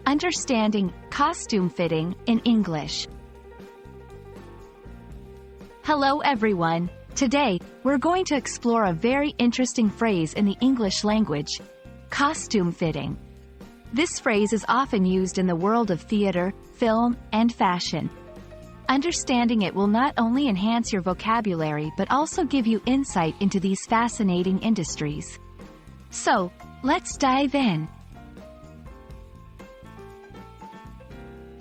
Understanding costume fitting in English. Hello everyone. Today, we're going to explore a very interesting phrase in the English language: costume fitting. This phrase is often used in the world of theater, film, and fashion. Understanding it will not only enhance your vocabulary but also give you insight into these fascinating industries. So, let's dive in.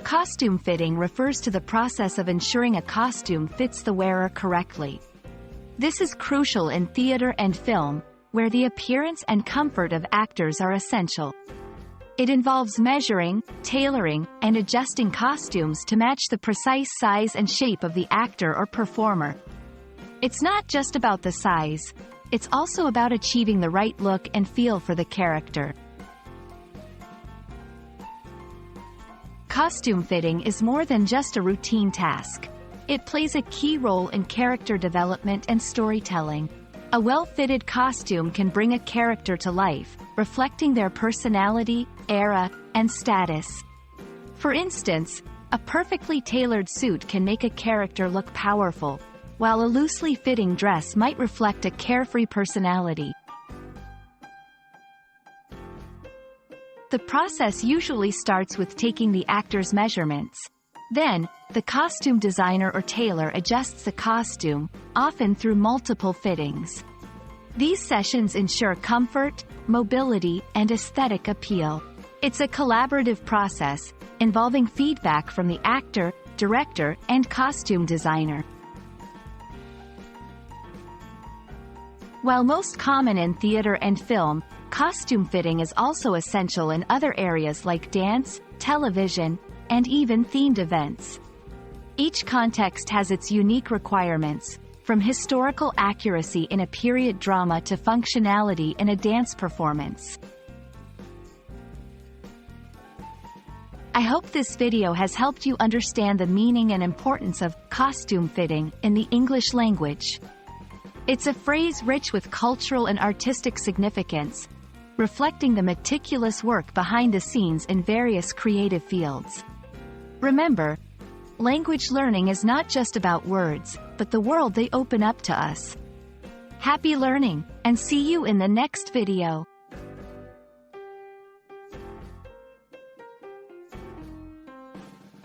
Costume fitting refers to the process of ensuring a costume fits the wearer correctly. This is crucial in theater and film, where the appearance and comfort of actors are essential. It involves measuring, tailoring, and adjusting costumes to match the precise size and shape of the actor or performer. It's not just about the size, it's also about achieving the right look and feel for the character. Costume fitting is more than just a routine task. It plays a key role in character development and storytelling. A well-fitted costume can bring a character to life, reflecting their personality, era, and status. For instance, a perfectly tailored suit can make a character look powerful, while a loosely fitting dress might reflect a carefree personality. The process usually starts with taking the actor's measurements. Then, the costume designer or tailor adjusts the costume, often through multiple fittings. These sessions ensure comfort, mobility, and aesthetic appeal. It's a collaborative process, involving feedback from the actor, director, and costume designer. While most common in theater and film, costume fitting is also essential in other areas like dance, television, and even themed events. Each context has its unique requirements, from historical accuracy in a period drama to functionality in a dance performance. I hope this video has helped you understand the meaning and importance of costume fitting in the English language. It's a phrase rich with cultural and artistic significance, reflecting the meticulous work behind the scenes in various creative fields. Remember, language learning is not just about words, but the world they open up to us. Happy learning, and see you in the next video.